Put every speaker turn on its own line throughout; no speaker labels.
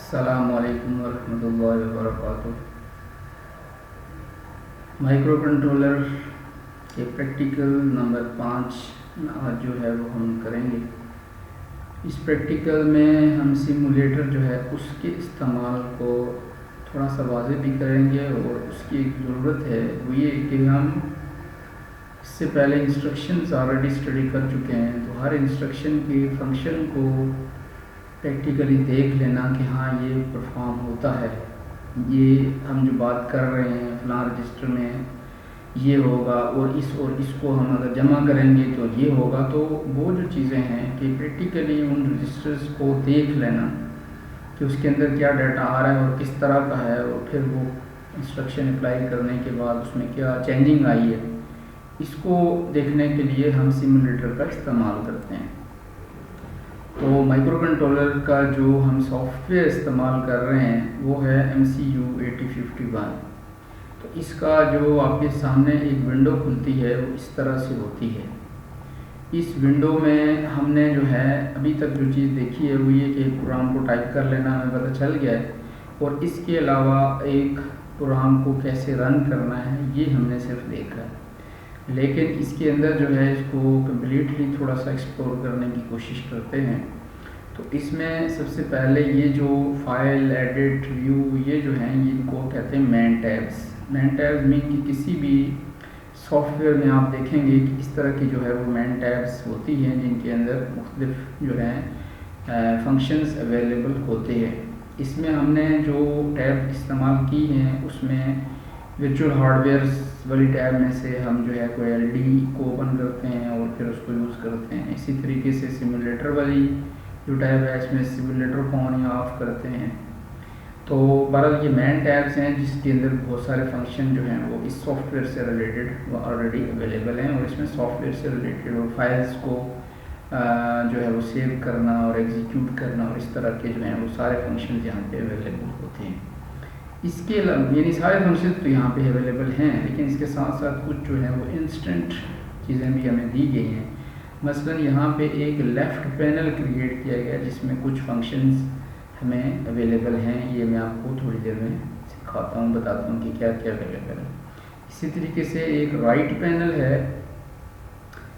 अस्सलामुअलैकुम वरहमतुल्लाहि वबरकातुहू। Micro controller के प्रैक्टिकल नंबर 5 आज जो है वो हम करेंगे। इस प्रैक्टिकल में हम सिमुलेटर जो है उसके इस्तेमाल को थोड़ा सा वाज़ेह भी करेंगे और उसकी एक ज़रूरत है वो ये कि हम इससे पहले इंस्ट्रक्शंस ऑलरेडी स्टडी कर चुके हैं, तो हर इंस्ट्रक्शन के फंक्शन को प्रैक्टिकली देख लेना कि हाँ ये परफॉर्म होता है, ये हम जो बात कर रहे हैं फलां रजिस्टर में ये होगा और इसको हम अगर जमा करेंगे तो ये होगा। तो वो जो चीज़ें हैं कि प्रैक्टिकली उन रजिस्टर्स को देख लेना कि उसके अंदर क्या डाटा आ रहा है और किस तरह का है, और फिर वो इंस्ट्रक्शन अप्लाई करने के बाद उसमें क्या चेंजिंग आई है, इसको देखने के लिए हम सिमुलेटर का इस्तेमाल करते हैं। तो माइक्रो कंट्रोलर का जो हम सॉफ्टवेयर इस्तेमाल कर रहे हैं वो है MCU 8051। तो इसका जो आपके सामने एक विंडो खुलती है वो इस तरह से होती है। इस विंडो में हमने जो है अभी तक जो चीज़ देखी है वो ये कि प्रोग्राम को टाइप कर लेना हमें पता चल गया है, और इसके अलावा एक प्रोग्राम को कैसे रन करना है ये हमने सिर्फ देखा है। लेकिन इसके अंदर जो है इसको कम्प्लीटली थोड़ा सा एक्सप्लोर करने की कोशिश करते हैं। तो इसमें सबसे पहले ये जो फाइल, एडिट, व्यू, ये जो हैं इनको कहते हैं man tabs. Man tabs mean कि किसी भी सॉफ्टवेयर में आप देखेंगे कि इस तरह की जो है वो मैन टैब्स होती हैं जिनके अंदर मुख्तलिफ जो हैं फंक्शंस अवेलेबल होते हैं। इसमें हमने जो टैब इस्तेमाल की हैं उसमें वर्चुअल हार्डवेयर वाली टैब में से हम जो है कोई LD को ओपन करते हैं और फिर उसको यूज़ करते हैं। इसी तरीके से सिमुलेटर वाली जो टैब है इसमें सिमुलेटर को ऑन या ऑफ करते हैं। तो बहरहाल ये मैन टैब्स हैं जिसके अंदर बहुत सारे फंक्शन जो हैं वो इस सॉफ्टवेयर से रिलेटेड ऑलरेडी अवेलेबल हैं, और इसमें सॉफ्टवेयर से रिलेटेड और फाइल्स को जो है वो सेव करना और एग्जीक्यूट करना और इस तरह के जो हैं वो सारे फंक्शन यहाँ पे अवेलेबल होते हैं। इसके अलावा यानी सारे फंक्शन तो यहाँ पे अवेलेबल हैं, लेकिन इसके साथ साथ कुछ जो है वो इंस्टेंट चीज़ें भी हमें दी गई हैं। मसलन यहाँ पे एक लेफ़्ट पैनल क्रिएट किया गया जिसमें कुछ फंक्शंस हमें अवेलेबल हैं। ये मैं आपको थोड़ी देर में सिखाता हूँ, बताता हूँ कि क्या क्या अवेलेबल है। इसी तरीके से एक राइट पैनल है,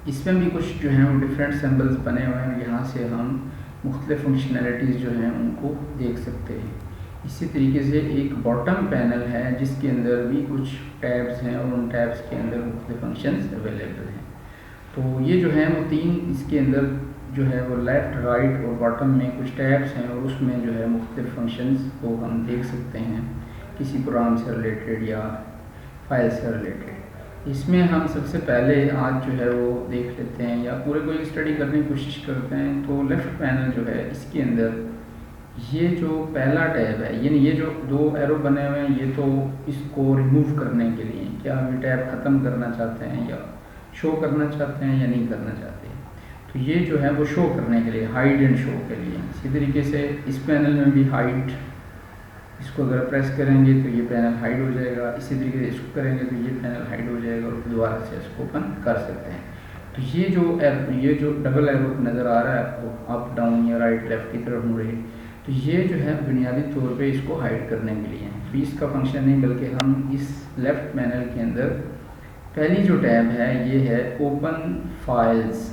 इसमें भी कुछ जो हैं वो डिफरेंट सिंबल्स बने हुए हैं, यहाँ से हम मुख्तलिफ फंक्शनैलिटीज़ जो हैं उनको देख सकते हैं। इसी तरीके से एक बॉटम पैनल है जिसके अंदर भी कुछ टैब्स हैं और उन टैब्स के अंदर मुख्तलिफ फंक्शंस अवेलेबल हैं। तो ये जो हैं वो तीन इसके अंदर जो है वो लेफ़्ट, राइट और बॉटम में कुछ टैब्स हैं, और उसमें जो है मुख्तलिफ फंक्शंस को हम देख सकते हैं किसी प्रोग्राम से रिलेटेड या फाइल से रिलेटेड। इसमें हम सबसे पहले आज जो है वो देख लेते हैं या पूरे को स्टडी करने की कोशिश करते हैं। तो लेफ़्ट पैनल जो है इसके अंदर ये जो पहला टैब है, यानी ये जो दो एरो बने हुए हैं, ये तो इसको रिमूव करने के लिए क्या हम ये टैब ख़त्म करना चाहते हैं या शो करना चाहते हैं या नहीं करना चाहते हैं। तो ये जो है वो शो करने के लिए, हाइड एंड शो के लिए। इसी तरीके से इस पैनल में भी हाइड, इसको अगर प्रेस करेंगे तो ये पैनल हाइड हो जाएगा। इसी तरीके से इसको करेंगे तो ये पैनल हाइड हो जाएगा और दोबारा से इसको ओपन कर सकते हैं। तो ये जो डबल एरो नज़र आ रहा है आपको, अप डाउन या राइट लेफ़्ट की तरफ मुड़े, तो ये जो है बुनियादी तौर पे इसको हाइड करने के लिए है। तो इसका फंक्शन नहीं, बल्कि हम इस लेफ़्ट पैनल के अंदर पहली जो टैब है ये है ओपन फाइल्स।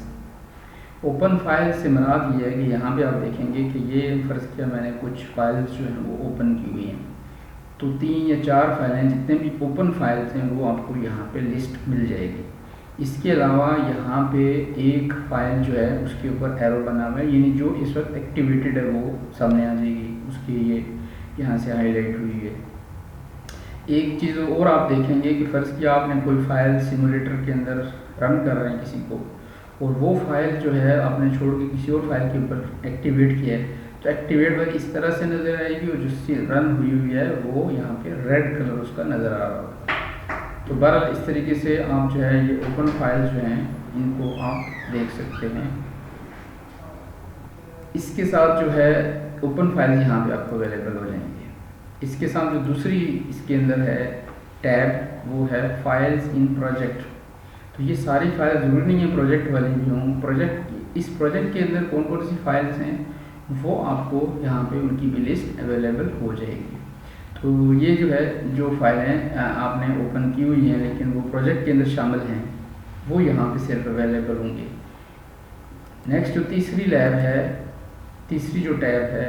ओपन फाइल्स से मुराद ये है कि यहाँ पे आप देखेंगे कि ये फ़र्ज़ किया मैंने कुछ फाइल्स जो हैं वो ओपन की हुई हैं, तो 3 या 4 फाइलें जितने भी ओपन फाइल्स हैं वो आपको यहाँ पे लिस्ट मिल जाएगी। इसके अलावा यहाँ पे एक फ़ाइल जो है उसके ऊपर एरो बना हुआ है, यानी जो इस वक्त एक्टिवेटेड है वो सामने आ जाएगी, उसकी ये यहाँ से हाईलाइट हुई है। एक चीज़ और आप देखेंगे कि फ़र्ज़ किया आपने कोई फ़ाइल सिमुलेटर के अंदर रन कर रहे हैं किसी को, और वो फाइल जो है आपने छोड़ के किसी और फाइल के ऊपर एक्टिवेट किया है, तो एक्टिवेट वाली इस तरह से नज़र आएगी, और जिससे रन हुई है वो यहाँ पे रेड कलर उसका नज़र आ रहा होगा। तो बहरहाल इस तरीके से आप जो है ये ओपन फाइल्स जो हैं इनको आप देख सकते हैं। इसके साथ जो है ओपन फाइल्स यहाँ पे आपको अवेलेबल हो जाएंगे। इसके साथ जो दूसरी इसके अंदर है टैब वो है फाइल्स इन प्रोजेक्ट। तो ये सारी फाइल ज़रूरी नहीं है प्रोजेक्ट वाली भी हों। इस प्रोजेक्ट के अंदर कौन कौन सी फाइल्स हैं वो आपको यहाँ पे उनकी भी लिस्ट अवेलेबल हो जाएगी। तो ये जो है जो फाइलें आपने ओपन की हुई हैं लेकिन वो प्रोजेक्ट के अंदर शामिल हैं, वो यहाँ पे सिर्फ अवेलेबल होंगे। नेक्स्ट जो तीसरी लैब है, तीसरी जो टैब है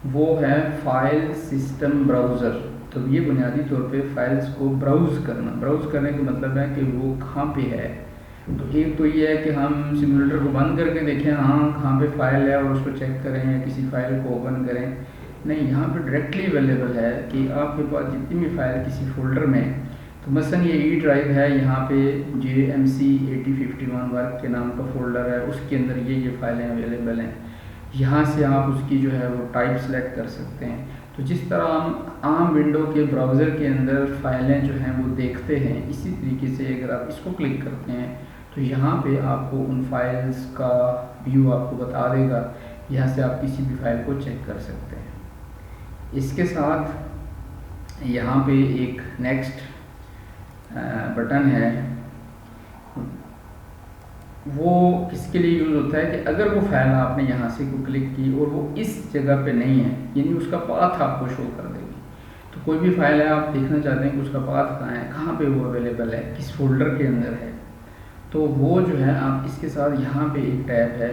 वो है फाइल सिस्टम ब्राउज़र। तो ये बुनियादी तौर पे फाइल्स को ब्राउज़ करना, ब्राउज़ करने का मतलब है कि वो कहाँ पे है। तो एक तो ये है कि हम सिमुलेटर को बंद करके देखें हाँ कहाँ पे फाइल है और उसको चेक करें या किसी फाइल को ओपन करें। नहीं, यहाँ पे डायरेक्टली अवेलेबल है कि आपके पास जितनी भी फाइल किसी फोल्डर में, तो मसलन ये ई ड्राइव है, यहाँ पे JMC 8051 वर्क के नाम का फोल्डर है, उसके अंदर ये फाइलें अवेलेबल हैं। यहाँ से आप उसकी जो है वो टाइप सेलेक्ट कर सकते हैं। तो जिस तरह हम आम विंडो के ब्राउज़र के अंदर फाइलें जो हैं वो देखते हैं, इसी तरीके से अगर आप इसको क्लिक करते हैं तो यहाँ पे आपको उन फाइल्स का व्यू आपको बता देगा। यहाँ से आप किसी भी फाइल को चेक कर सकते हैं। इसके साथ यहाँ पे एक नेक्स्ट बटन है, वो किसके लिए यूज़ होता है कि अगर वो फाइल आपने यहाँ से को क्लिक की और वो इस जगह पे नहीं है, यानी उसका पाथ आपको शो कर देगी। तो कोई भी फाइल है, आप देखना चाहते हैं कि उसका पाथ कहाँ है, कहाँ पे वो अवेलेबल है, किस फोल्डर के अंदर है, तो वो जो है आप इसके साथ यहाँ पे एक टैब है,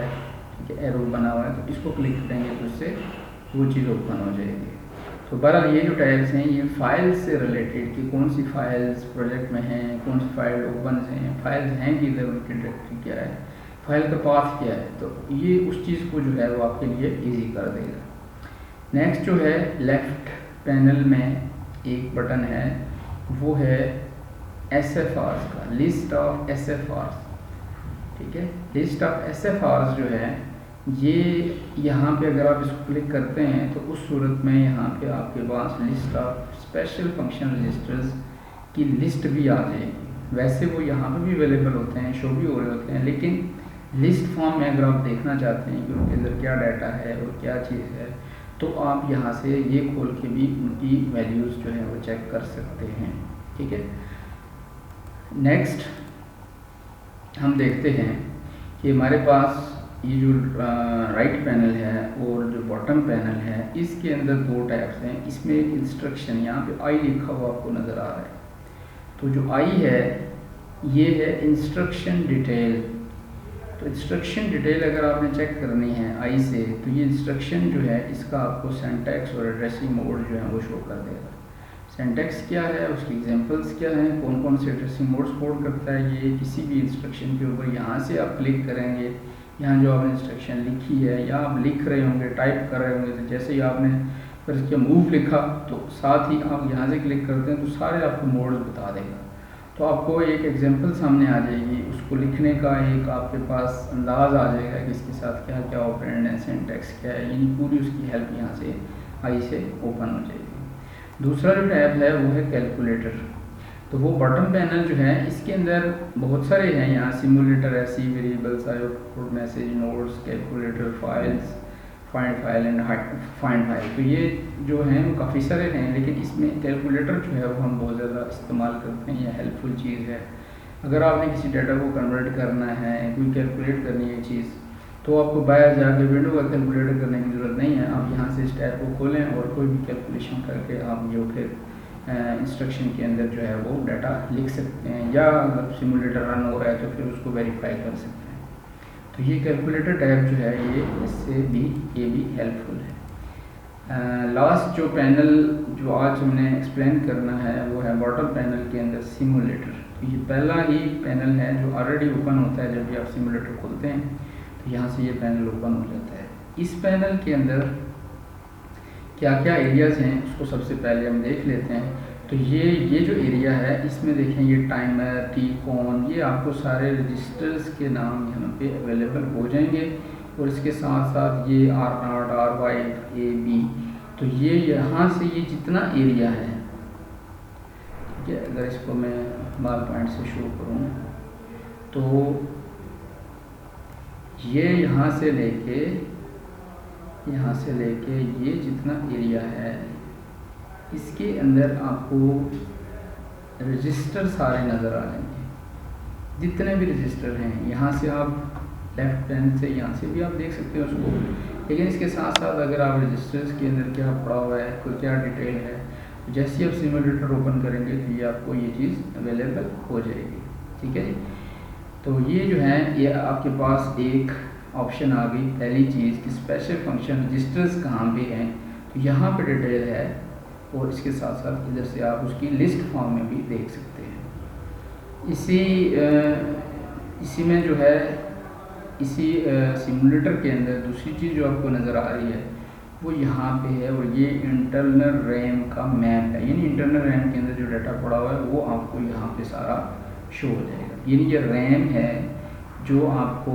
ठीक है, एरो बना हुआ है, तो इसको क्लिक करेंगे तो उससे वो चीज़ ओपन हो जाएगी। तो बहरहाल ये जो टैब्स हैं ये फाइल से रिलेटेड कि कौन सी फाइल्स प्रोजेक्ट में हैं, कौन सी फाइल ओपन हैं, फाइल्स हैं कि इधर, उनकी डायरेक्टरी क्या है, फाइल का पाथ क्या है, तो ये उस चीज़ को जो है वो आपके लिए इजी कर देगा। नेक्स्ट जो है लेफ़्ट पैनल में एक बटन है, वो है SFRs का, लिस्ट ऑफ SFRs, ठीक है। लिस्ट ऑफ SFRs जो है ये यहाँ पे अगर आप इसको क्लिक करते हैं तो उस सूरत में यहाँ पे आपके पास list of special function registers की लिस्ट भी आ जाएगी। वैसे वो यहाँ पे भी अवेलेबल होते हैं, शो भी हो रहे होते हैं, लेकिन लिस्ट फॉर्म में अगर आप देखना चाहते हैं कि उनके अंदर क्या डाटा है और क्या चीज़ है, तो आप यहाँ से ये खोल के भी उनकी वैल्यूज़ जो है वो चेक कर सकते हैं, ठीक है। नेक्स्ट हम देखते हैं कि हमारे पास ये जो राइट पैनल है और जो बॉटम पैनल है, इसके अंदर दो टैब्स हैं। इसमें एक इंस्ट्रक्शन, यहाँ पे आई लिखा हुआ आपको नज़र आ रहा है, तो जो आई है ये है इंस्ट्रक्शन डिटेल। तो इंस्ट्रक्शन डिटेल अगर आपने चेक करनी है आई से, तो ये इंस्ट्रक्शन जो है इसका आपको सिंटैक्स और एड्रेसिंग मोड जो है वो शो कर देगा। सिंटैक्स क्या है, उसकी एग्जांपल्स क्या हैं, कौन कौन से एड्रेसिंग मोड सपोर्ट करता है, ये किसी भी इंस्ट्रक्शन के ऊपर यहाँ से आप क्लिक करेंगे, यहाँ जो आपने इंस्ट्रक्शन लिखी है या आप लिख रहे होंगे, टाइप कर रहे होंगे, तो जैसे ही आपने फिर इसके मूव लिखा तो साथ ही आप यहाँ से क्लिक करते हैं तो सारे आपको मोड्स बता देगा। तो आपको एक एग्जांपल सामने आ जाएगी, उसको लिखने का एक आपके पास अंदाज़ आ जाएगा कि इसके साथ क्या क्या ऑपरेंड है, सिंटैक्स क्या है, यानी पूरी उसकी हेल्प यहाँ से आई से ओपन हो जाएगी। दूसरा जो टैब है वो है कैलकुलेटर। तो वो बॉटम पैनल जो है इसके अंदर बहुत सारे हैं, यहाँ सिमुलेटर है, C variables, output message, notes, calculator, files, find file and find file. तो ये जो हैं वो काफ़ी सारे हैं, लेकिन इसमें कैलकुलेटर जो है वो हम बहुत ज़्यादा इस्तेमाल करते हैं, यह हेल्पफुल चीज़ है। अगर आपने किसी डाटा को कन्वर्ट करना है, कोई कैलकुलेट करनी है चीज़, तो आपको बाहर जाके विंडो का कैलकुलेटर करने की ज़रूरत नहीं है। आप यहाँ से इस टैब को खोलें और कोई भी कैलकुलेशन करके आप जो फिर इंस्ट्रक्शन के अंदर जो है वो डाटा लिख सकते हैं, या अगर सिमुलेटर रन हो रहा है तो फिर उसको वेरीफाई कर सकते हैं। तो ये कैलकुलेटर टैब जो है ये इससे भी ये भी हेल्पफुल है। लास्ट जो पैनल जो आज हमने एक्सप्लेन करना है वो है बॉटम पैनल के अंदर सिमुलेटर। तो ये पहला ही पैनल है जो ऑलरेडी ओपन होता है जब भी आप सिमुलेटर खोलते हैं, तो यहाँ से ये पैनल ओपन हो जाता है। इस पैनल के अंदर क्या क्या एरियाज़ हैं उसको सबसे पहले हम देख लेते हैं। तो ये जो एरिया है इसमें देखें ये टाइमर, टी-कॉन, ये आपको सारे रजिस्टर्स के नाम यहाँ पे अवेलेबल हो जाएंगे, और इसके साथ साथ ये R0, R5, A, B। तो ये यहाँ से ये जितना एरिया है, ठीक है, अगर इसको मैं बार पॉइंट से शो करूँ तो ये यहाँ से लेके ये जितना एरिया है इसके अंदर आपको रजिस्टर सारे नज़र आ जाएंगे, जितने भी रजिस्टर हैं। यहाँ से आप लेफ़्ट पैनल से यहाँ से भी आप देख सकते हैं उसको लेकिन इसके साथ साथ अगर आप रजिस्टर्स के अंदर क्या पड़ा हुआ है, कोई क्या डिटेल है, जैसे ही आप सिमुलेटर ओपन करेंगे तो ये आपको ये चीज़ अवेलेबल हो जाएगी। ठीक है जी। तो ये जो है ये आपके पास एक ऑप्शन आ गई, पहली चीज़ कि स्पेशल फंक्शन रजिस्टर्स कहाँ पे हैं, तो यहाँ पे डिटेल है और इसके साथ साथ इधर से आप उसकी लिस्ट फॉर्म में भी देख सकते हैं। इसी में जो है इसी सिमुलेटर के अंदर दूसरी चीज़ जो आपको नज़र आ रही है वो यहाँ पे है, और ये इंटरनल रैम का मैप है, यानी इंटरनल रैम के अंदर जो डाटा पड़ा हुआ है वो आपको यहाँ पे सारा शो हो जाएगा। यानी ये रैम है जो आपको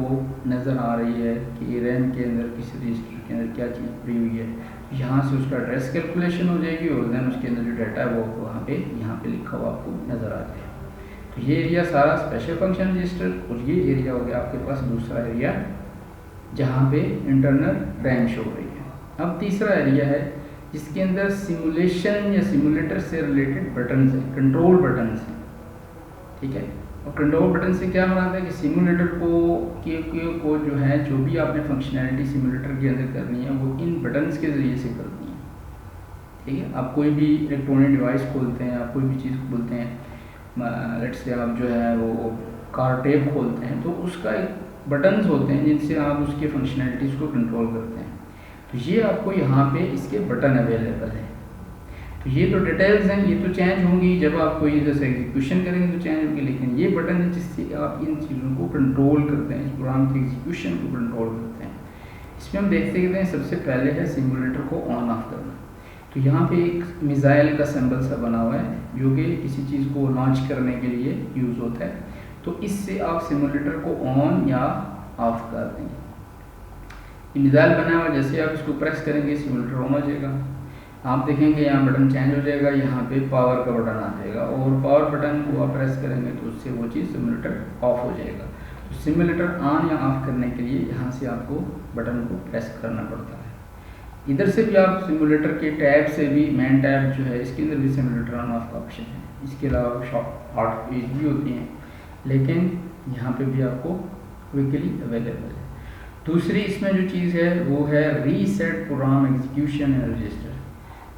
नज़र आ रही है कि रैम के अंदर किसी रजिस्टर के अंदर क्या चीज़ पड़ी हुई है, यहाँ से उसका एड्रेस कैलकुलेशन हो जाएगी और देन उसके अंदर जो डाटा है वो वहाँ पे यहाँ पे लिखा हुआ आपको नज़र आ जाएगा। तो ये एरिया सारा स्पेशल फंक्शन रजिस्टर, और ये एरिया हो गया आपके पास दूसरा एरिया जहाँ पे इंटरनल रैम शो हो रही है। अब तीसरा एरिया है जिसके अंदर सिमुलेशन या सिमुलेटर से रिलेटेड बटन है, कंट्रोल बटन है। ठीक है, और कंट्रोल बटन से क्या मराद है कि सिमुलेटर को जो है जो भी आपने फंक्शनैलिटी सिमुलेटर के अंदर करनी है वो इन बटन्स के ज़रिए से करनी है। ठीक है, आप कोई भी इलेक्ट्रॉनिक डिवाइस खोलते हैं, आप कोई भी चीज़ खोलते हैं, लेट्स से आप जो है वो कार टेप खोलते हैं, तो उसका एक बटन्स होते हैं जिनसे आप उसके फंक्शनैलिटीज़ को कंट्रोल करते हैं। तो ये आपको यहाँ पे इसके बटन अवेलेबल है। तो ये तो डिटेल्स हैं, ये तो चेंज होंगी जब आप कोई जैसे एग्जीक्यूशन करेंगे तो चेंज होगी, लेकिन ये बटन है जिससे आप इन चीज़ों को कंट्रोल करते हैं, इस प्रोग्राम के एग्जीक्यूशन को कंट्रोल करते हैं। इसमें हम देखते हैं सबसे पहले है सिमुलेटर को ऑन ऑफ करना। तो यहाँ पे एक मिसाइल का सिंबल सा बना हुआ है जो कि किसी चीज़ को लॉन्च करने के लिए यूज़ होता है। तो इससे आप सिमुलेटर को ऑन या ऑफ कर देंगे। मिसाइल बना हुआ, जैसे आप इसको प्रेस करेंगे सिमुलेटर ऑन हो जाएगा। आप देखेंगे यहाँ बटन चेंज हो जाएगा, यहाँ पे पावर का बटन आ जाएगा और पावर बटन को आप प्रेस करेंगे तो उससे वो चीज़ सिमुलेटर ऑफ हो जाएगा। तो सिमुलेटर ऑन या ऑफ करने के लिए यहाँ से आपको बटन को प्रेस करना पड़ता है। इधर से भी आप सिमुलेटर के टैब से भी, मेन टैब जो है इसके अंदर भी सिमुलेटर ऑन ऑफ का ऑप्शन है। इसके अलावा शॉर्ट हार्ड पेज भी होती हैं, लेकिन यहाँ पे भी आपको क्विकली अवेलेबल है। दूसरी इसमें जो चीज़ है वो है reset program execution and register.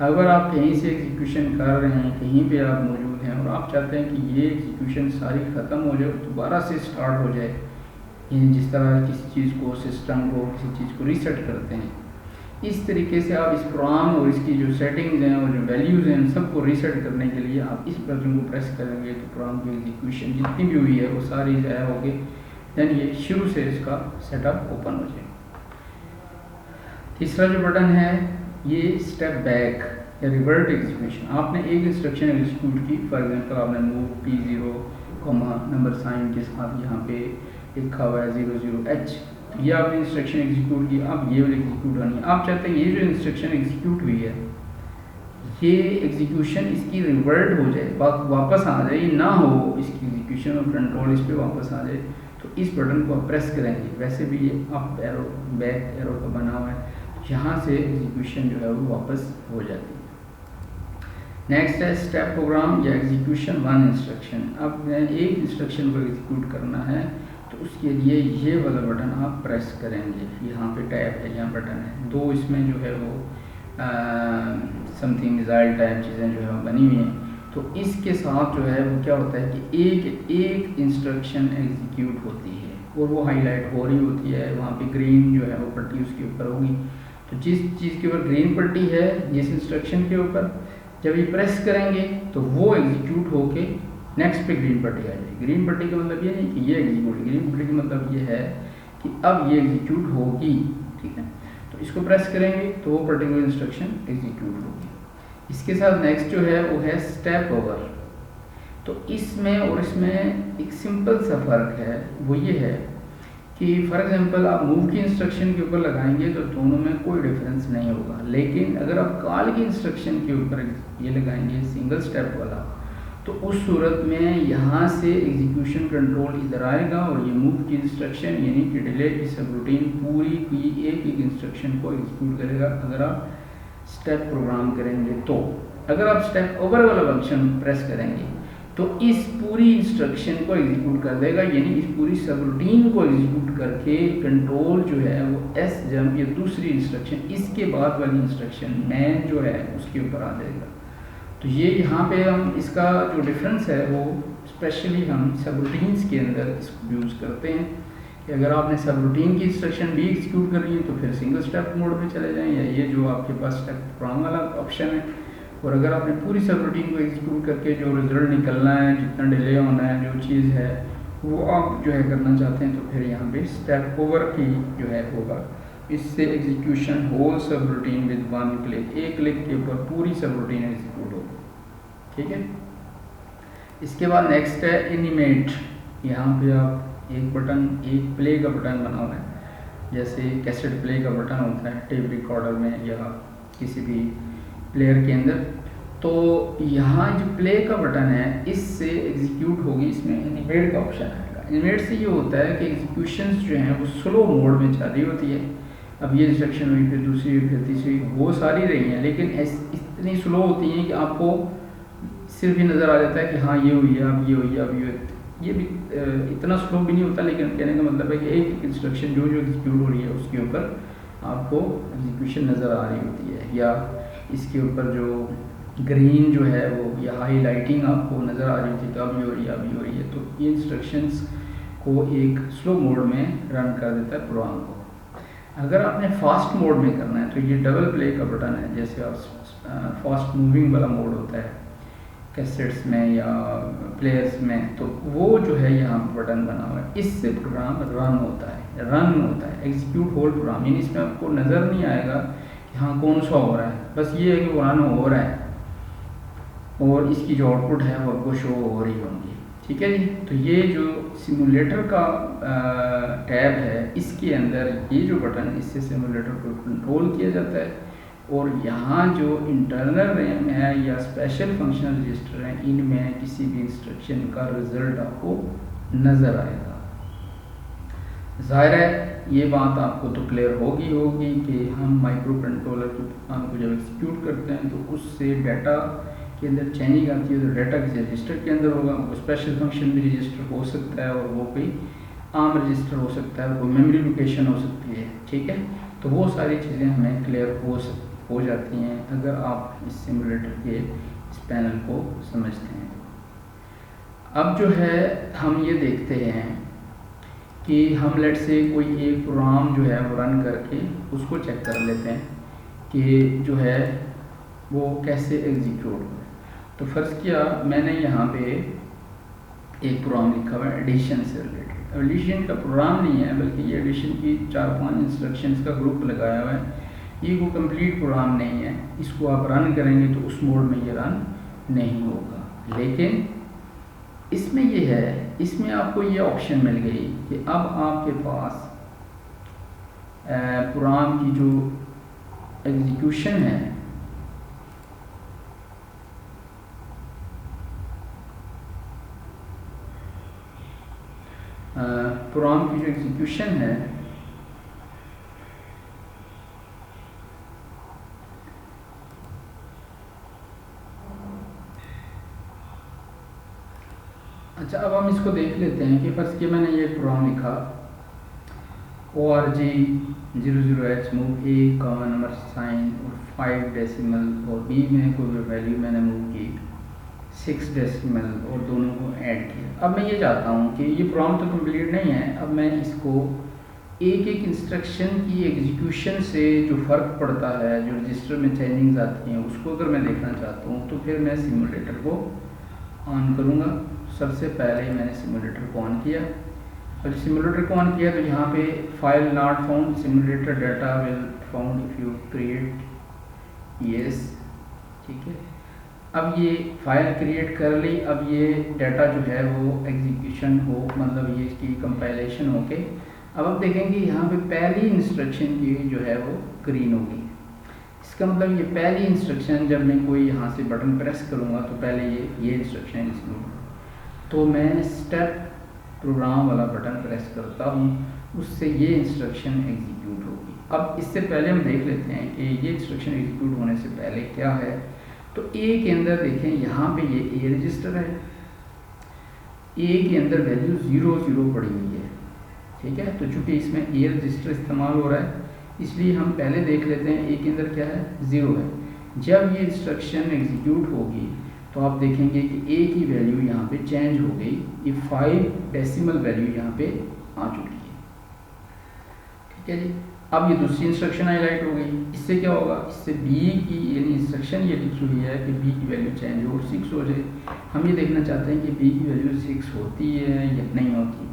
अगर आप कहीं से एग्जीक्यूशन कर रहे हैं, कहीं पे आप मौजूद हैं और आप चाहते हैं कि ये एग्जीक्यूशन सारी ख़त्म हो जाए, दोबारा से स्टार्ट हो जाए, यानी जिस तरह किसी चीज़ को, सिस्टम को, किसी चीज़ को रीसेट करते हैं, इस तरीके से आप इस प्रोग्राम और इसकी जो सेटिंग्स हैं और जो वैल्यूज़ हैं सबको रीसेट करने के लिए आप इस बटन को प्रेस करेंगे तो प्रोग्राम की एग्जीक्यूशन जितनी भी हुई है वो सारी ज़ाया होगी, देन ये शुरू से इसका सेटअप ओपन हो जाए। तीसरा जो बटन है ये स्टेप बैक या रिवर्ट एग्जीक्यूशन। आपने एक इंस्ट्रक्शन एग्जीक्यूट की, फॉर एग्जांपल आपने मूव P0 नंबर साइन के साथ यहाँ पे लिखा हुआ है 00H, तो ये आपने इंस्ट्रक्शन एग्जीक्यूट की। अब ये वाली एग्जीक्यूट होनी है, आप चाहते हैं ये जो इंस्ट्रक्शन एग्जीक्यूट हुई है ये एग्जीक्यूशन इसकी रिवर्ट हो जाए, वापस आ जाए, ये ना हो इसकी एग्जीक्यूशन और कंट्रोल इस पर वापस आ जाए, तो इस बटन को आप प्रेस करेंगे। वैसे भी ये अप एरो बैक एरो का बना हुआ है, यहाँ से एग्जीक्यूशन जो है वो वापस हो जाती है। नेक्स्ट है स्टेप प्रोग्राम या एग्जीक्यूशन वन इंस्ट्रक्शन। अब एक इंस्ट्रक्शन को एग्जीक्यूट करना है तो उसके लिए ये वाला बटन आप प्रेस करेंगे। यहाँ पे टैब है, यहाँ बटन है, दो इसमें जो है वो समथिंग मिसाइल टाइप चीज़ें जो है वो बनी हुई हैं। तो इसके साथ जो है वो क्या होता है कि एक इंस्ट्रक्शन एग्जीक्यूट होती है और वो हाईलाइट हो रही होती है, वहाँ पे ग्रीन जो है वो पट्टी उसके ऊपर होगी। तो जिस चीज़ के ऊपर ग्रीन पट्टी है, जिस इंस्ट्रक्शन के ऊपर, जब ये प्रेस करेंगे तो वो एग्जीक्यूट होके नेक्स्ट पे ग्रीन पट्टी आ जाएगी। ग्रीन पट्टी का मतलब ये नहीं कि ये एग्जीक्यूट, ग्रीन पट्टी का मतलब ये है कि अब ये एग्जीक्यूट होगी। ठीक है, तो इसको प्रेस करेंगे तो वो पर्टिकुलर इंस्ट्रक्शन एग्जीक्यूट होगी। इसके साथ नेक्स्ट जो है वो है स्टेप ओवर। तो इसमें और इसमें एक सिंपल सा फ़र्क है, वो ये है कि फॉर एग्जांपल आप मूव की इंस्ट्रक्शन के ऊपर लगाएंगे तो दोनों में कोई डिफरेंस नहीं होगा, लेकिन अगर आप कॉल की इंस्ट्रक्शन के ऊपर ये लगाएंगे सिंगल स्टेप वाला, तो उस सूरत में यहाँ से एग्जीक्यूशन कंट्रोल इधर आएगा और ये मूव की इंस्ट्रक्शन यानी कि डिले की सबरूटीन पूरी की एक इंस्ट्रक्शन को एग्जीक्यूट करेगा अगर आप स्टेप प्रोग्राम करेंगे। तो अगर आप स्टेप ओवर वाला फंक्शन प्रेस करेंगे तो इस पूरी इंस्ट्रक्शन को एग्जीक्यूट कर देगा, यानी इस पूरी सब रूटीन को एग्जीक्यूट करके कंट्रोल जो है वो एस जंप या दूसरी इंस्ट्रक्शन इसके बाद वाली इंस्ट्रक्शन मैन जो है उसके ऊपर आ जाएगा। तो ये यहाँ पे हम इसका जो डिफरेंस है वो स्पेशली हम सब रूटीन्स के अंदर इसको यूज़ करते हैं कि अगर आपने सब रूटीन की इंस्ट्रक्शन भी एग्जीक्यूट कर ली है तो फिर सिंगल स्टेप मोड में चले जाएं, या ये जो आपके पास स्टेप प्रोग्राम वाला ऑप्शन है। और अगर आपने पूरी सब रूटीन को एग्जीक्यूट करके जो रिजल्ट निकलना है, जितना डिले होना है, जो चीज़ है वो आप जो है करना चाहते हैं, तो फिर यहाँ पे स्टेप ओवर की जो है होगा। इससे एग्जीक्यूशन होल सब रूटीन विद वन क्लिक, एक क्लिक के ऊपर पूरी सब रूटीन एग्जीक्यूट होगी। ठीक है, इसके बाद नेक्स्ट है एनिमेट। यहाँ पे आप एक बटन, एक प्ले का बटन बना हुआ है, जैसे कैसेट प्ले का बटन होता है टेप रिकॉर्डर में या किसी भी प्लेयर के अंदर। तो यहाँ जो प्ले का बटन है इससे एग्जीक्यूट होगी, इसमें एनिमेट का ऑप्शन आएगा। एनिमेट से ये होता है कि एग्जीक्यूशंस जो हैं वो स्लो मोड में चल रही होती है। अब ये इंस्ट्रक्शन हुई, फिर दूसरी हुई, फिर तीसरी, वो सारी रही हैं, लेकिन इतनी स्लो होती हैं कि आपको सिर्फ ही नज़र आ जाता है कि हाँ ये हुई है, अब ये हुई है, अब ये भी इतना स्लो भी नहीं होता। लेकिन कहने का मतलब है कि एक इंस्ट्रक्शन जो एग्जीक्यूट हो रही है उसके ऊपर आपको एग्जीक्यूशन नज़र आ रही होती है, या इसके ऊपर जो ग्रीन जो है वो या हाईलाइटिंग आपको नज़र आ रही होती है, तो अब ये हो रही है, अब ये हो रही है। तो ये इंस्ट्रक्शंस को एक स्लो मोड में रन कर देता है प्रोग्राम को। अगर आपने फास्ट मोड में करना है तो ये डबल प्ले का बटन है, जैसे आप फास्ट मूविंग वाला मोड होता है कैसेट्स में या प्लेयर्स में, तो वो जो है यहाँ पर बटन बना हुआ है। इससे प्रोग्राम रन होता है, एग्जीक्यूट होल प्रोग्राम, यानी इसमें आपको नज़र नहीं आएगा कि हाँ कौन सा हो रहा है, बस ये है कि वो रन हो रहा है और इसकी जो आउटपुट है वो आपको शो हो रही होंगी। ठीक है जी, तो ये जो सिमुलेटर का टैब है इसके अंदर ये जो बटन, इससे सिमुलेटर को कंट्रोल किया जाता है। और यहाँ जो इंटरनल रैम है या स्पेशल फंक्शनल रजिस्टर हैं, इनमें किसी भी इंस्ट्रक्शन का रिजल्ट आपको नज़र आएगा। ज़ाहिर है ये बात आपको तो क्लियर होगी कि हम माइक्रो कंट्रोलर के प्रोग्राम को जब एग्जीक्यूट करते हैं तो उससे डाटा के अंदर चेंजिंग आती है, तो डाटा किसी रजिस्टर के अंदर होगा। वो स्पेशल फंक्शन भी रजिस्टर हो सकता है और वो कोई आम रजिस्टर हो सकता है, कोई मेमोरी लोकेशन हो सकती है। ठीक है, तो वो सारी चीज़ें हमें क्लियर हो जाती हैं अगर आप इस सिमुलेटर के इस पैनल को समझते हैं। अब जो है हम ये देखते हैं कि हम लेट से कोई एक प्रोग्राम जो है वो रन करके उसको चेक कर लेते हैं कि जो है वो कैसे एग्जीक्यूट हो। तो फर्ज किया मैंने यहाँ पे एक प्रोग्राम लिखा हुआ है एडिशन से रिलेटेड। एडिशन का प्रोग्राम नहीं है बल्कि ये एडिशन की 4-5 इंस्ट्रक्शंस का ग्रुप लगाया हुआ है। ये कोई कंप्लीट प्रोग्राम नहीं है, इसको आप रन करेंगे तो उस मोड में ये रन नहीं होगा। लेकिन इसमें ये है, इसमें आपको ये ऑप्शन मिल गई कि अब आपके पास प्रोग्राम की जो एग्जीक्यूशन है प्रोग्राम की जो एग्जीक्यूशन है अच्छा, अब हम इसको देख लेते हैं कि फर्स्ट कि मैंने ये प्रोग्राम लिखा ORG 00H मूव ए कॉमा नंबर साइन और 5 डेसिमल, और बी में कोई वैल्यू मैंने मूव की 6 डेसिमल और दोनों को ऐड किया। अब मैं ये चाहता हूँ कि ये प्रोग्राम तो कंप्लीट नहीं है, अब मैं इसको एक एक इंस्ट्रक्शन की एग्जीक्यूशन से जो फ़र्क पड़ता है, जो रजिस्टर में चेंजिंग्स आती हैं, उसको अगर मैं देखना चाहता हूँ तो फिर मैं सिमुलेटर को ऑन करूँगा। सबसे पहले मैंने सिमुलेटर को ऑन किया, और सिमुलेटर को ऑन किया तो यहाँ पे file not found, simulator data will found if you create yes. ठीक है, अब ये फाइल क्रिएट कर ली। अब ये डाटा जो है वो एग्जीक्यूशन हो, मतलब ये इसकी कंपाइलेशन होके अब आप देखेंगे यहाँ पे पहली इंस्ट्रक्शन की जो है वो ग्रीन होगी। इसका मतलब ये पहली इंस्ट्रक्शन, जब मैं कोई यहाँ से बटन प्रेस करूँगा तो पहले ये इंस्ट्रक्शन एग्जीक्यूट, तो मैं स्टेप प्रोग्राम वाला बटन प्रेस करता हूँ, उससे ये इंस्ट्रक्शन एग्जीक्यूट होगी। अब इससे पहले हम देख लेते हैं कि ये इंस्ट्रक्शन एग्जीक्यूट होने से पहले क्या है। तो ए के अंदर देखें, यहाँ पे ये ए रजिस्टर है ए के अंदर वैल्यू 0 पड़ी हुई है, ठीक है। तो चूंकि इसमें ए रजिस्टर इस्तेमाल हो रहा है इसलिए हम पहले देख लेते हैं ए के अंदर क्या है, 0 है। जब ये इंस्ट्रक्शन एग्जीक्यूट होगी तो आप देखेंगे कि ए की वैल्यू यहाँ पे चेंज हो गई, ये 5 डेसिमल वैल्यू यहाँ पे आ चुकी है, ठीक है जी। अब ये दूसरी इंस्ट्रक्शन हाईलाइट हो गई, इससे क्या होगा, इससे बी की यानी इंस्ट्रक्शन ये लिखी हुई है कि बी की वैल्यू चेंज हो और 6 हो जाए। हम ये देखना चाहते हैं कि बी की वैल्यू 6 होती है या नहीं होती।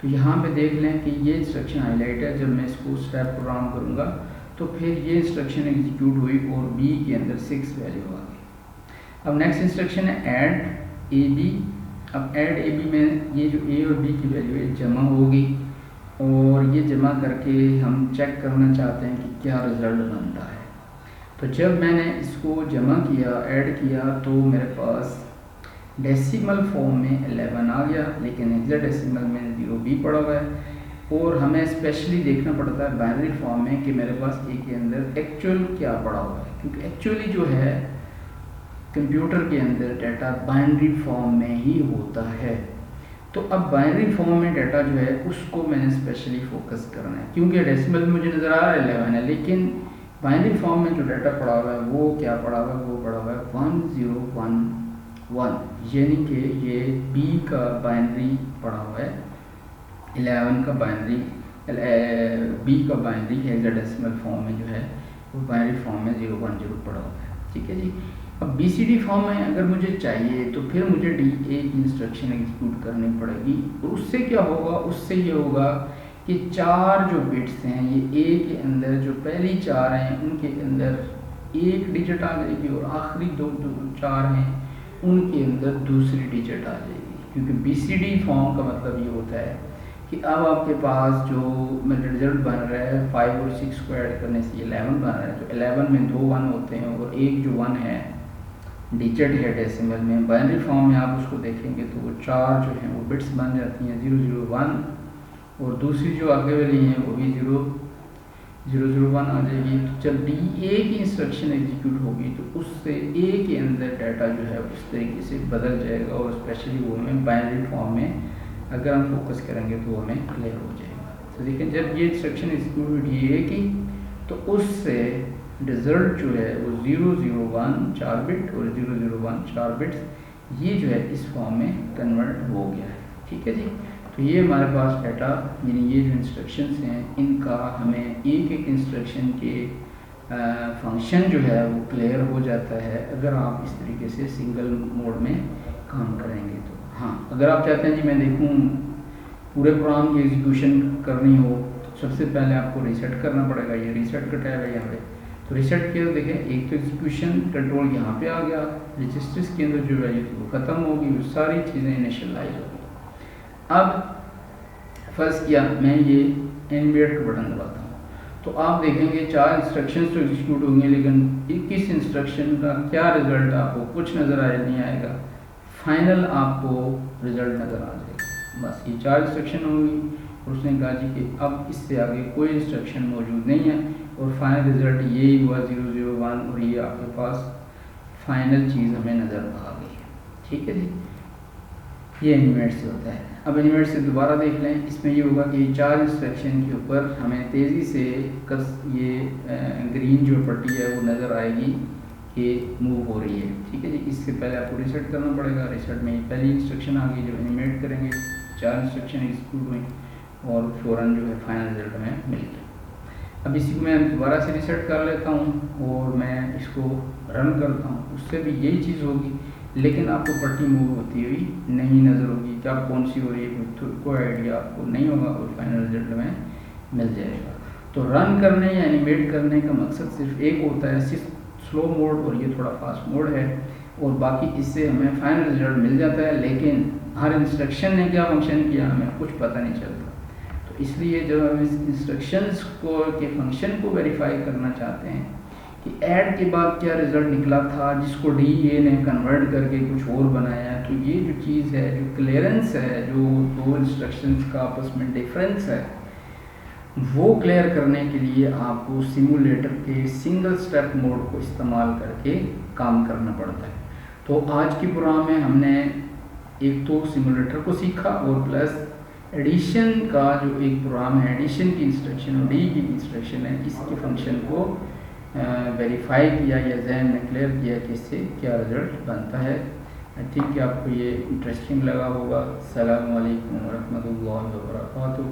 तो यहाँ पे देख लें कि ये इंस्ट्रक्शन हाईलाइट है। जब मैं इसको स्टेप प्रोग्राम करूँगा तो फिर ये इंस्ट्रक्शन एग्जीक्यूट हुई और बी के अंदर 6 वैल्यू आ गई। अब नेक्स्ट इंस्ट्रक्शन है ऐड ए बी। अब ऐड ए बी में ये जो ए और बी की वैल्यू है जमा होगी और ये जमा करके हम चेक करना चाहते हैं कि क्या रिज़ल्ट बनता है। तो जब मैंने इसको जमा किया, ऐड किया, तो मेरे पास डेसिमल फॉर्म में 11 आ गया, लेकिन हेक्साडेसिमल में 0 भी पड़ा हुआ है। और हमें स्पेशली देखना पड़ता है बाइनरी फॉर्म में कि मेरे पास ए के अंदर एक्चुअल क्या पड़ा हुआ है, क्योंकि एक्चुअली जो है कंप्यूटर के अंदर डाटा बाइनरी फॉर्म में ही होता है। तो अब बाइनरी फॉर्म में डाटा जो है उसको मैंने स्पेशली फोकस करना है, क्योंकि डेसिमल में मुझे नज़र आ रहा है 11 है, लेकिन बाइनरी फॉर्म में जो डाटा पड़ा हुआ है वो क्या पड़ा हुआ है, वो पड़ा हुआ है 1011, यानी कि ये बी का बाइनरी पड़ा हुआ है, 11 का बाइनरी, बी का बाइनरी हेक्साडेसिमल फॉर्म में जो है वो बाइनरी फॉर्म में 010 पड़ा हुआ है, ठीक है जी। अब BCD फॉर्म में अगर मुझे चाहिए तो फिर मुझे DA की इंस्ट्रक्शन एग्जीक्यूट करनी पड़ेगी। तो उससे क्या होगा, उससे ये होगा कि 4 जो बिट्स हैं ये A के अंदर जो पहली 4 हैं उनके अंदर 1 डिजिट आ जाएगी और आखिरी दो 4 हैं उनके अंदर दूसरी डिजिट आ जाएगी। क्योंकि BCD फॉर्म का मतलब ये होता है कि अब आपके पास जो रिजल्ट बन रहा है 5 और 6 को ऐड करने से 11 बन रहा है। तो 11 में 2 1 होते हैं और एक जो 1 है डिजिट है डेसिमल में। बाइनरी फॉर्म में आप उसको देखेंगे तो वो 4 जो हैं वो बिट्स बन जाती हैं 001 और दूसरी जो आगे वाली हैं वो भी 001 आ जाएगी। तो जब DA की इंस्ट्रक्शन एग्जीक्यूट होगी तो उससे A के अंदर डाटा जो है उस तरीके से बदल जाएगा और स्पेशली वो हमें बाइनरी फॉर्म में अगर हम फोकस करेंगे तो वो हमें क्लियर हो जाएगा। तो देखिए जब ये इंस्ट्रक्शन एग्जीक्यूट हुई DA की तो उससे रिज़ल्ट जो है वो 001 4 बिट और 001 4 बिट्स ये जो है इस फॉर्म में कन्वर्ट हो गया है, ठीक है जी। तो ये हमारे पास डाटा यानी ये जो इंस्ट्रक्शंस हैं इनका हमें एक एक इंस्ट्रक्शन के फंक्शन जो है वो क्लियर हो जाता है अगर आप इस तरीके से सिंगल मोड में काम करेंगे। तो हाँ, अगर आप चाहते हैं जी मैं देखूँ पूरे प्रोग्राम की एग्जीक्यूशन करनी हो तो सबसे पहले आपको रीसेट करना पड़ेगा। ये रीसेट का टैब है यहाँ पे, तो रीसेट किया देखें एक तो एग्जीक्यूशन कंट्रोल यहाँ पे आ गया, रजिस्टर्स के अंदर जो वैल्यू थी वो ख़त्म होगी, वो सारी चीज़ें इनिशियलाइज होगी। अब फर्स्ट किया मैं ये एनिमेट का बटन दबाता हूँ तो आप देखेंगे 4 इंस्ट्रक्शंस तो एग्जीक्यूट होंगे, लेकिन 21 इंस्ट्रक्शन का क्या रिजल्ट आपको कुछ नज़र नहीं आएगा, फाइनल आपको रिजल्ट नज़र आ जाएगा। बस ये 4 इंस्ट्रक्शन होंगी और उसने कहा जी कि अब इससे आगे कोई इंस्ट्रक्शन मौजूद नहीं है और फाइनल रिजल्ट ये हुआ 001 और ये आपके पास फाइनल चीज़ हमें नज़र आ गई है, ठीक है जी। ये एनिमेट से होता है। अब एनिमेट से दोबारा देख लें, इसमें ये होगा कि 4 इंस्ट्रक्शन के ऊपर हमें तेज़ी से ये ग्रीन जो पट्टी है वो नज़र आएगी कि मूव हो रही है, ठीक है जी। इससे पहले आपको रीसेट करना पड़ेगा। रीसेट में पहली इंस्ट्रक्शन आ गई, जब एनिमेट करेंगे 4 इंस्ट्रक्शन एग्जीक्यूट हुई और फ़ौरन जो है फाइनल रिजल्ट हमें मिल गया। अब इसी को मैं दोबारा से रीसेट कर लेता हूँ और मैं इसको रन करता हूँ, उससे भी यही चीज़ होगी, लेकिन आपको पट्टी मूव होती हुई नहीं नज़र होगी कि आप कौन सी हो रही है, कोई आइडिया आपको नहीं होगा और फाइनल रिजल्ट में मिल जाएगा। तो रन करने या एनिमेट करने का मकसद सिर्फ एक होता है, सिर्फ स्लो मोड और ये थोड़ा फास्ट मोड है, और बाकी इससे हमें फाइनल रिजल्ट मिल जाता है, लेकिन हर इंस्ट्रक्शन ने क्या फंक्शन किया हमें कुछ पता नहीं चलता। तो इसलिए जब हम इस इंस्ट्रक्शंस को के फंक्शन को वेरीफाई करना चाहते हैं कि ऐड के बाद क्या रिज़ल्ट निकला था जिसको DA ने कन्वर्ट करके कुछ और बनाया, तो ये जो चीज़ है, जो क्लियरेंस है, जो 2 इंस्ट्रक्शंस का आपस में डिफरेंस है, वो क्लियर करने के लिए आपको सिमुलेटर के सिंगल स्टेप मोड को इस्तेमाल करके काम करना पड़ता है। तो आज की प्रोग्राम में हमने एक तो सिमुलेटर को सीखा और प्लस एडिशन का जो एक प्रोग्राम है, एडिशन की इंस्ट्रक्शन और डी की इंस्ट्रक्शन है, इसके फंक्शन को वेरीफाई किया या जहन में क्लियर किया कि इससे क्या रिज़ल्ट बनता है। आई थिंक कि आपको ये इंटरेस्टिंग लगा होगा। अस्सलामु अलैकुम वरहमतुल्लाहि वबरकातुहू।